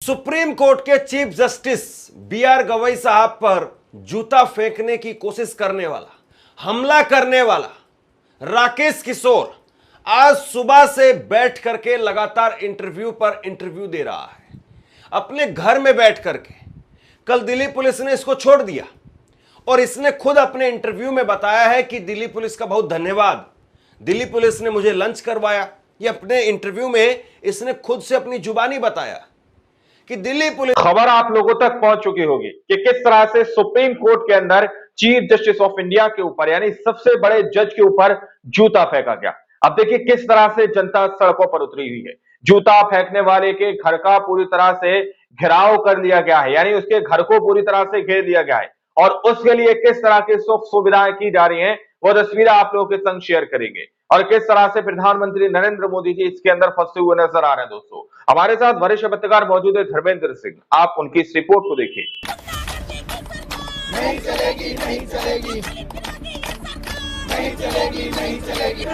Supreme court के chief justice B R. Gavai साहब पर जूता फेंकने की कोशिश करने वाला, हमला करने वाला राकेश किशोर आज सुबह से बैठ करके लगातार इंटरव्यू पर इंटरव्यू दे रहा है। अपने घर में बैठ करके कल दिल्ली पुलिस ने इसको छोड़ दिया और इसने खुद अपने इंटरव्यू में बताया है कि दिल्ली पुलिस का बहुत धन्यवाद, दिल्ली पुलिस ने मुझे लंच करवाया। ये अपने इंटरव्यू में इसने खुद से अपनी जुबानी बताया कि दिल्ली पुलिस। खबर आप लोगों तक पहुंच चुकी होगी कि किस तरह से सुप्रीम कोर्ट के अंदर चीफ जस्टिस ऑफ इंडिया के ऊपर यानी सबसे बड़े जज के ऊपर जूता फेंका गया। अब देखिए किस तरह से जनता सड़कों पर उतरी हुई है। जूता फेंकने वाले के घर का पूरी तरह से घेराव कर लिया गया है, यानी उसके घर को पूरी तरह से घेर लिया गया है और उसके लिए किस तरह की सुख सुविधाएं की जा रही हैं वो तस्वीरें आप लोगों के संग शेयर करेंगे और किस तरह से प्रधानमंत्री नरेंद्र मोदी जी इसके अंदर फंसे हुए नजर आ रहे हैं। दोस्तों हमारे साथ वरिष्ठ पत्रकार मौजूद है धर्मेंद्र सिंह, आप उनकी इस रिपोर्ट को देखिए। नहीं चलेगी, नहीं चलेगी, नहीं चलेगी, नहीं चलेगी।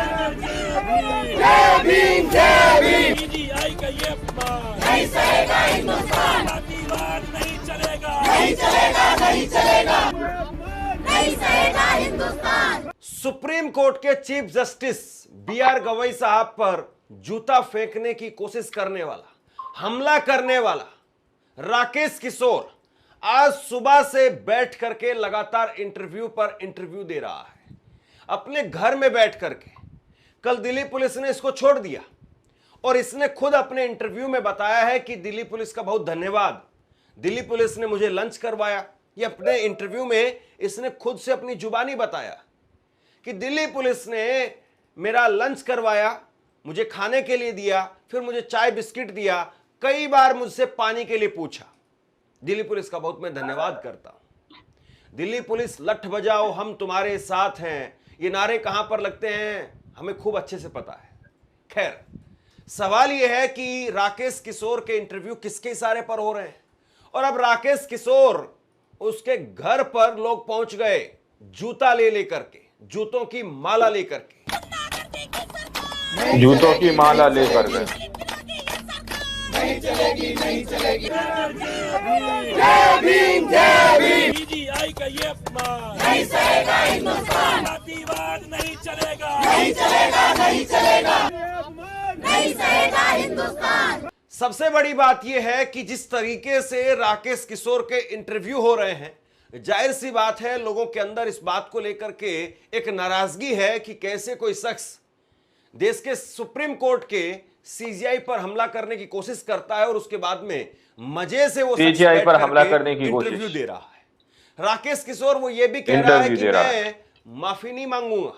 जय भीम, जय भीम। पीजीआई का ये अपमान नहीं सहेगा हिंदुस्तान, जातिवाद नहीं चलेगा, नहीं चलेगा, नहीं चलेगा, नहीं सहेगा हिंदुस्तान। सुप्रीम कोर्ट के चीफ जस्टिस बी.आर. गवई साहब पर जूता फेंकने की कोशिश करने वाला, हमला करने वाला राकेश किशोर आज सुबह से बैठ करके लगातार इंटरव्यू पर इंटरव्यू दे रहा है। अपने घर में बैठ करके कल दिल्ली पुलिस ने इसको छोड़ दिया और इसने खुद अपने इंटरव्यू में बताया है कि दिल्ली पुलिस का बहुत धन्यवाद, दिल्ली पुलिस ने मुझे लंच करवाया। ये अपने इंटरव्यू में इसने खुद से अपनी जुबानी बताया कि दिल्ली पुलिस ने मेरा लंच करवाया, मुझे खाने के लिए दिया, फिर मुझे चाय बिस्किट दिया, कई बार मुझसे पानी के लिए पूछा। दिल्ली पुलिस का बहुत मैं धन्यवाद करता हूं। दिल्ली पुलिस लठ बजाओ हम तुम्हारे साथ हैं, ये नारे कहां पर लगते हैं हमें खूब अच्छे से पता है। खैर सवाल यह है कि राकेश किशोर के इंटरव्यू किसके इशारे पर हो रहे हैं और अब राकेश किशोर उसके घर पर लोग पहुंच गए जूता ले लेकर के, जूतों की माला लेकर के, जूतों की माला लेकर गए। नहीं चलेगी, नहीं चलेगी। जय भीम, जय भीम। पीजीआई का ये अपमान नहीं सहेगा हिंदुस्तान, जातिवाद नहीं चलेगा, नहीं चलेगा, नहीं चलेगा, नहीं सहेगा हिंदुस्तान। सबसे बड़ी बात यह है कि जिस तरीके से राकेश किशोर के इंटरव्यू हो रहे हैं, जाहिर सी बात है लोगों के अंदर इस बात को लेकर के एक नाराजगी है कि कैसे कोई शख्स देश के सुप्रीम कोर्ट के सीजीआई पर हमला करने की कोशिश करता है और उसके बाद में मजे से वो सीजीआई पर हमला करने की इंटरव्यू कोशिश दे रहा है। राकेश किशोर वो ये भी कह रहा है कि मैं माफी नहीं मांगूंगा,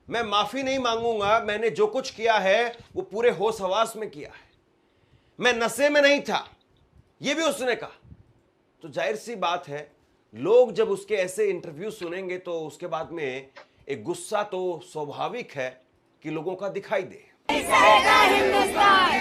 मैं माफी नहीं मांगूंगा, मैंने जो कुछ किया है वो पूरे होश हवास में किया है, मैं नशे में नहीं था, ये भी उसने कहा। तो जाहिर सी बात है लोग जब उसके ऐसे इंटरव्यू सुनेंगे तो उसके बाद में एक गुस्सा तो स्वाभाविक है कि लोगों का दिखाई दे। नहीं सहेगा हिंदुस्तान,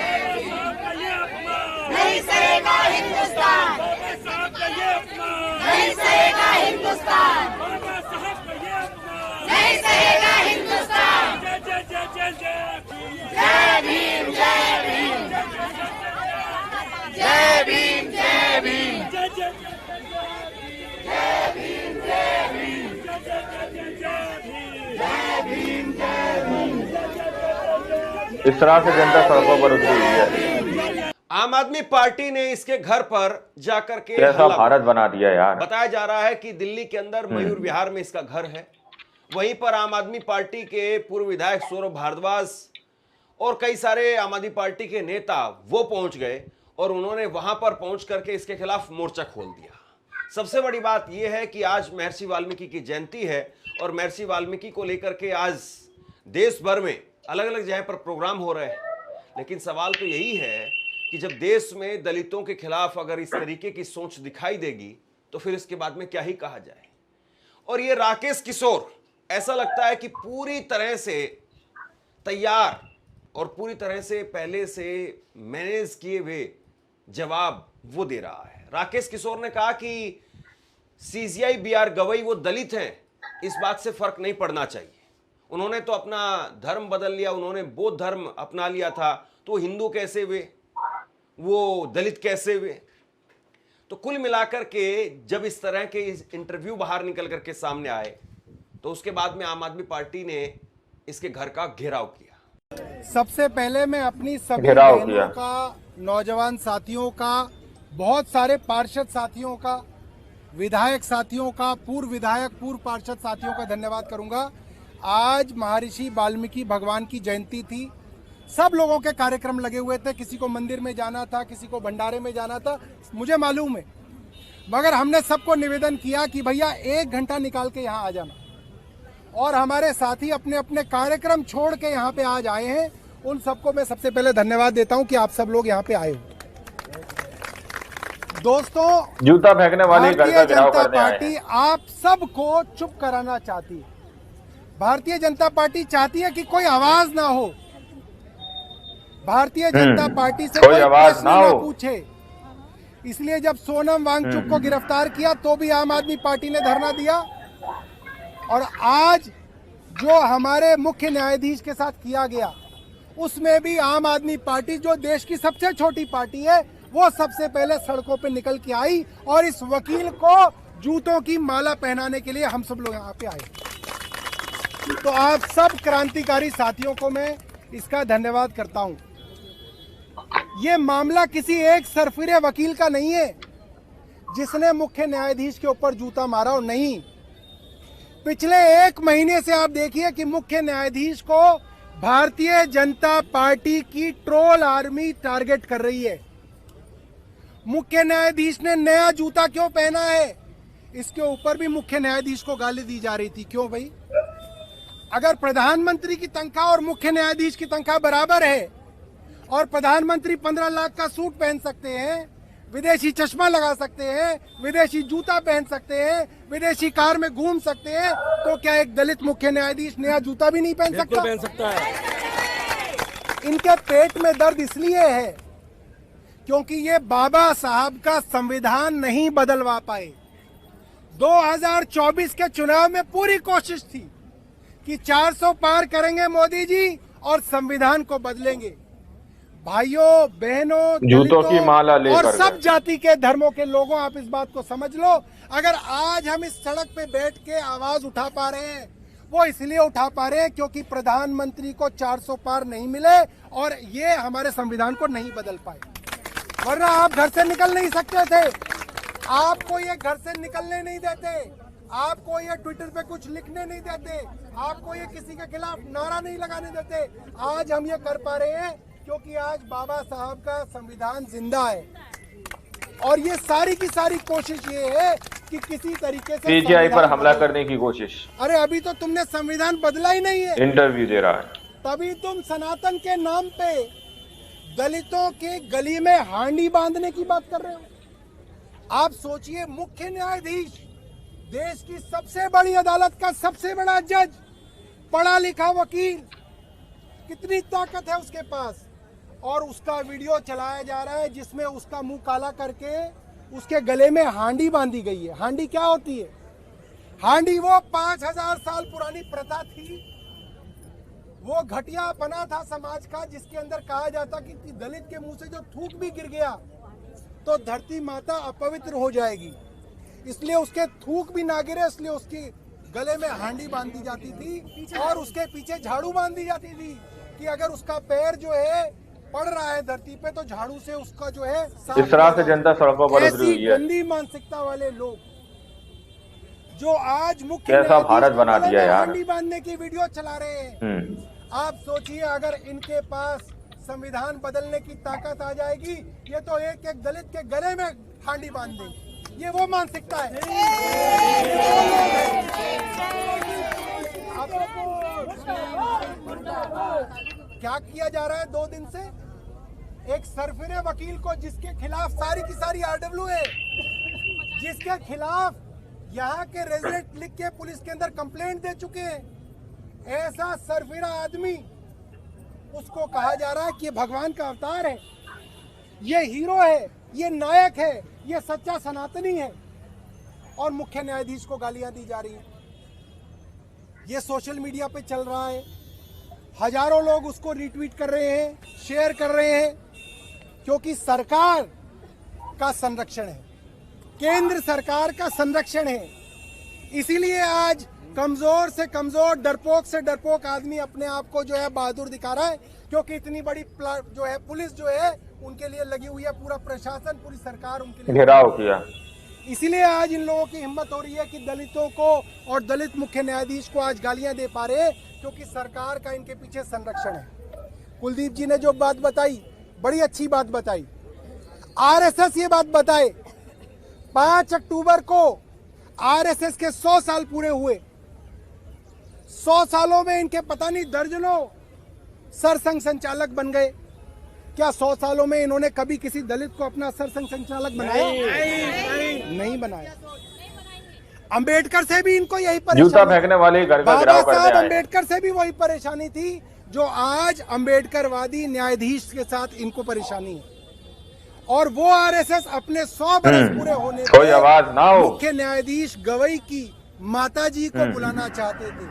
नहीं सहेगा हिंदुस्तान, बाबा साहब का ये अपमान, नहीं सहेगा हिंदुस्तान, बाबा साहब का ये अपमान। नहीं सहेगा हिंदुस्तान। जय जय जय जय जय भीम, जय भीम, जय भीम, जय भीम, जय भीम, जय जय जय भीम, जय भीम, जय भीम, जय भीम। इस तरह से जनता सड़कों पर उतरी हुई है। आम आदमी पार्टी ने इसके घर पर जाकर के कैसा हमला भारत बना दिया यार। बताया जा रहा है कि दिल्ली के अंदर मयूर विहार में इसका घर है। वहीं पर आम आदमी पार्टी के पूर्व विधायक सौरभ भारद्वाज और कई सारे आम आदमी पार्टी के नेता वो पहुंच गए और उन्होंने वहां पर पहुंच करके इसके खिलाफ मोर्चा खोल दिया। सबसे बड़ी बात यह है कि आज महर्षि वाल्मीकि की जयंती है और महर्षि वाल्मीकि को लेकर के आज देश भर में अलग अलग जगह पर प्रोग्राम हो रहे हैं। लेकिन सवाल तो यही है कि जब देश में दलितों के खिलाफ अगर इस तरीके की सोच दिखाई देगी तो फिर इसके बाद में क्या ही कहा जाए। और ये राकेश किशोर ऐसा लगता है कि पूरी तरह से तैयार और पूरी तरह से पहले से मैनेज किए हुए जवाब वो दे रहा है। राकेश किशोर ने कहा कि सीजीआई बी.आर. गवई वो दलित हैं, इस बात से फर्क नहीं पड़ना चाहिए। उन्होंने तो अपना धर्म बदल लिया, उन्होंने बौद्ध धर्म अपना लिया था तो हिंदू कैसे हुए। वो दलित कैसे हुए। तो कुल मिलाकर के जब इस तरह के इंटरव्यू बाहर निकल करके सामने आए तो उसके बाद में आम आदमी पार्टी ने इसके घर का घेराव किया। सबसे पहले मैं अपनी सभी घेराव बहनों किया। का, नौजवान साथियों का, बहुत सारे पार्षद साथियों का, विधायक साथियों का, पूर्व विधायक, पूर्व पार्षद साथियों का धन्यवाद करूंगा। आज महर्षि वाल्मीकि भगवान की जयंती थी, सब लोगों के कार्यक्रम लगे हुए थे, किसी को मंदिर में जाना था, किसी को भंडारे में जाना था, मुझे मालूम है, मगर हमने सबको निवेदन किया कि भैया 1 घंटा निकाल के यहाँ आ जाना। और हमारे साथी अपने अपने कार्यक्रम छोड़ के यहाँ पे आज आए हैं, उन सबको मैं सबसे पहले धन्यवाद देता हूँ कि आप सब लोग यहाँ पे आए हो। दोस्तों, जूता फेंकने वाले घर भारतीय का घेराव जनता करने आए पार्टी हैं। आप सबको चुप कराना चाहती है। भारतीय जनता पार्टी चाहती है कि कोई आवाज ना हो, भारतीय जनता पार्टी से कोई कोई आवाज प्रश्न ना ना हो। पूछे। इसलिए जब सोनम वांगचुक को गिरफ्तार किया तो भी आम आदमी पार्टी ने धरना दिया, और आज जो हमारे मुख्य न्यायाधीश के साथ किया गया उसमें भी आम आदमी पार्टी, जो देश की सबसे छोटी पार्टी है, वो सबसे पहले सड़कों पे निकल के आई और इस वकील को जूतों की माला पहनाने के लिए हम सब लोग यहाँ पे आए। तो आप सब क्रांतिकारी साथियों को मैं इसका धन्यवाद करता हूँ। ये मामला किसी एक सरफिरे वकील का नहीं है जिसने मुख्य न्यायाधीश के ऊपर जूता मारा, और नहीं, पिछले 1 महीने से आप देखिए कि मुख्य न्यायाधीश को भारतीय जनता पार्टी की ट्रोल आर्मी टारगेट कर रही है। मुख्य न्यायाधीश ने नया जूता क्यों पहना है, इसके ऊपर भी मुख्य न्यायाधीश को गाली दी जा रही थी। क्यों भाई? अगर प्रधानमंत्री की तनख्वाह और मुख्य न्यायाधीश की तनख्वाह बराबर है और प्रधानमंत्री 15 लाख का सूट पहन सकते हैं, विदेशी चश्मा लगा सकते हैं, विदेशी जूता पहन सकते हैं, विदेशी कार में घूम सकते हैं, तो क्या एक दलित मुख्य न्यायाधीश नया जूता भी नहीं पहन सकता? पहन सकता है। इनके पेट में दर्द इसलिए है क्योंकि ये बाबा साहब का संविधान नहीं बदलवा पाए। 2024 के चुनाव में पूरी कोशिश थी कि 400 पार करेंगे मोदी जी और संविधान को बदलेंगे। भाइयों, बहनों, जूतों की माला और लेकर सब गए। जाति के धर्मों के लोगों, आप इस बात को समझ लो। अगर आज हम इस सड़क पे बैठ के आवाज उठा पा रहे हैं, वो इसलिए उठा पा रहे हैं क्योंकि प्रधानमंत्री को 400 पार नहीं मिले और ये हमारे संविधान को नहीं बदल पाए। वरना आप घर से निकल नहीं सकते थे, आपको ये घर से निकलने नहीं देते, आपको ये ट्विटर पे कुछ लिखने नहीं देते, आपको ये किसी के खिलाफ नारा नहीं लगाने देते। आज हम ये कर पा रहे हैं क्योंकि आज बाबा साहब का संविधान जिंदा है। और ये सारी की सारी कोशिश ये है कि किसी तरीके से पीजीआई पर संविधान हमला बदले। करने की कोशिश। अरे अभी तो तुमने संविधान बदला ही नहीं है, इंटरव्यू दे रहा है। तभी तुम सनातन के नाम पे दलितों के गली में हांडी बांधने की बात कर रहे हो। आप सोचिए, मुख्य न्यायाधीश, देश की सबसे बड़ी अदालत का सबसे बड़ा जज, पढ़ा लिखा वकील, कितनी ताकत है उसके पास, और उसका वीडियो चलाया जा रहा है जिसमें उसका मुंह काला करके उसके गले में हांडी बांधी गई है। हांडी क्या होती है? हांडी वो 5000 साल पुरानी प्रथा थी, वो घटिया बना था समाज का, जिसके अंदर कहा जाता कि दलित के मुंह से जो थूक भी गिर गया तो धरती माता अपवित्र हो जाएगी, इसलिए उसके थूक भी ना गिरे, इसलिए उसके गले में हांडी बांधी जाती थी और उसके पीछे झाड़ू बांधी जाती थी कि अगर उसका पैर जो है पड़ रहा है धरती पे तो झाड़ू से उसका जो है साफ इस तरह से किया जनता सड़कों पर जाए। उतरी हुई ऐसी है। गंदी मानसिकता वाले लोग जो आज मुख्य कैसा न्यायाधीश भारत के बना गले दिया में यार। हांडी बांधने की वीडियो चला रहे हैं। आप सोचिए, अगर इनके पास संविधान बदलने की ताकत आ जाएगी, ये तो एक एक दलित के गले में हांडी बांध देंगे। ये वो मानसिकता है। क्या किया जा रहा है 2 दिन से? एक सरफिरे वकील को, जिसके खिलाफ सारी की सारी आरडब्ल्यू है, जिसके खिलाफ यहाँ के रेजिडेंट लिख के पुलिस के अंदर कंप्लेंट दे चुके हैं, ऐसा सरफिरा आदमी, उसको कहा जा रहा है कि ये भगवान का अवतार है, ये हीरो है, ये नायक है, ये सच्चा सनातनी है, और मुख्य न्यायाधीश को गालियां दी जा रही है। ये सोशल मीडिया पे चल रहा है, हजारों लोग उसको रिट्वीट कर रहे हैं, शेयर कर रहे हैं। क्योंकि सरकार का संरक्षण है, केंद्र सरकार का संरक्षण है। इसीलिए आज कमजोर से कमजोर, डरपोक से डरपोक आदमी अपने आप को जो है बहादुर दिखा रहा है, क्योंकि इतनी बड़ी जो है पुलिस जो है उनके लिए लगी हुई है, पूरा प्रशासन, पूरी सरकार उनके लिए घेराव किया। इसीलिए आज इन लोगों की हिम्मत हो रही है कि दलितों को और दलित मुख्य न्यायाधीश को आज गालियां दे पा रहे हैं, क्योंकि सरकार का इनके पीछे संरक्षण है। कुलदीप जी ने जो बात बताई, बड़ी अच्छी बात बताई। आरएसएस ये बात बताए, 5 अक्टूबर को आरएसएस के 100 साल पूरे हुए। 100 सालों में इनके पता नहीं दर्जनों सरसंघ संचालक बन गए। क्या 100 सालों में इन्होंने कभी किसी दलित को अपना सरसंघ संचालक बनाया? नहीं बनाया। अंबेडकर से भी इनको यही जूता परेशानी, फेंकने वाले घर का बाबा घेराव करते साहब आए। अंबेडकर से भी वही परेशानी थी जो आज अंबेडकरवादी न्यायाधीश के साथ इनको परेशानी है। और वो आरएसएस अपने 100 बरस पूरे होने कोई आवाज ना हो। मुख्य न्यायाधीश गवई की माता जी को बुलाना चाहते थे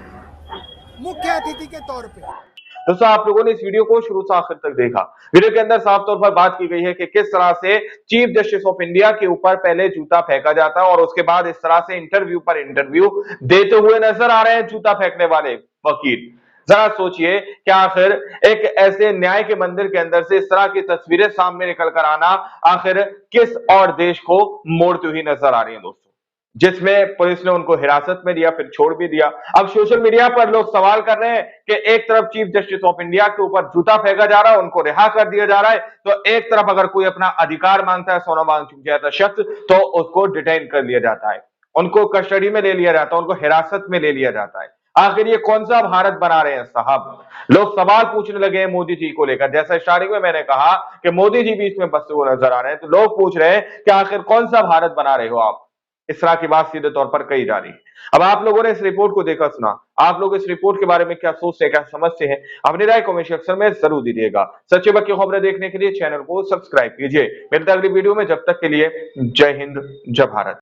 मुख्य अतिथि के तौर पे। दोस्तों, आप लोगों ने इस वीडियो को शुरू से आखिर तक देखा। वीडियो के अंदर साफ तौर पर बात की गई है कि किस तरह से चीफ जस्टिस ऑफ इंडिया के ऊपर पहले जूता फेंका जाता है और उसके बाद इस तरह से इंटरव्यू पर इंटरव्यू देते हुए नजर आ रहे हैं जूता फेंकने वाले वकील। जरा सोचिए कि आखिर एक ऐसे न्याय के मंदिर के अंदर से इस तरह की तस्वीरें सामने निकल कर आना आखिर किस और देश को मोड़ती हुई नजर आ रही है दोस्तों, जिसमें पुलिस ने उनको हिरासत में लिया, फिर छोड़ भी दिया। अब सोशल मीडिया पर लोग सवाल कर रहे हैं कि एक तरफ चीफ जस्टिस ऑफ इंडिया के ऊपर जूता फेंका जा रहा है, उनको रिहा कर दिया जा रहा है, तो एक तरफ अगर कोई अपना अधिकार मांगता है, सोना मांग चुक जाता है शख्स, तो उसको डिटेन कर लिया जाता है, उनको कस्टडी में ले लिया जाता है, उनको हिरासत में ले लिया जाता है। आखिर ये कौन सा भारत बना रहे हैं साहब? लोग सवाल पूछने लगे हैं मोदी जी को लेकर। जैसा स्टार्टिंग में मैंने कहा कि मोदी जी भी इसमें बसते हुए नजर आ रहे हैं, तो लोग पूछ रहे हैं कि आखिर कौन सा भारत बना रहे हो आप? इस तरह की बात सीधे तौर पर कही जा रही है। अब आप लोगों ने इस रिपोर्ट को देखा, सुना, आप लोग इस रिपोर्ट के बारे में क्या सोचते हैं, क्या समझते हैं? अपनी राय कमेंट सेक्शन में जरूर दीजिएगा। सच्चे बच्चे खबरें देखने के लिए चैनल को सब्सक्राइब कीजिए। मिलते हैं अगली वीडियो में, जब तक के लिए जय हिंद, जय भारत।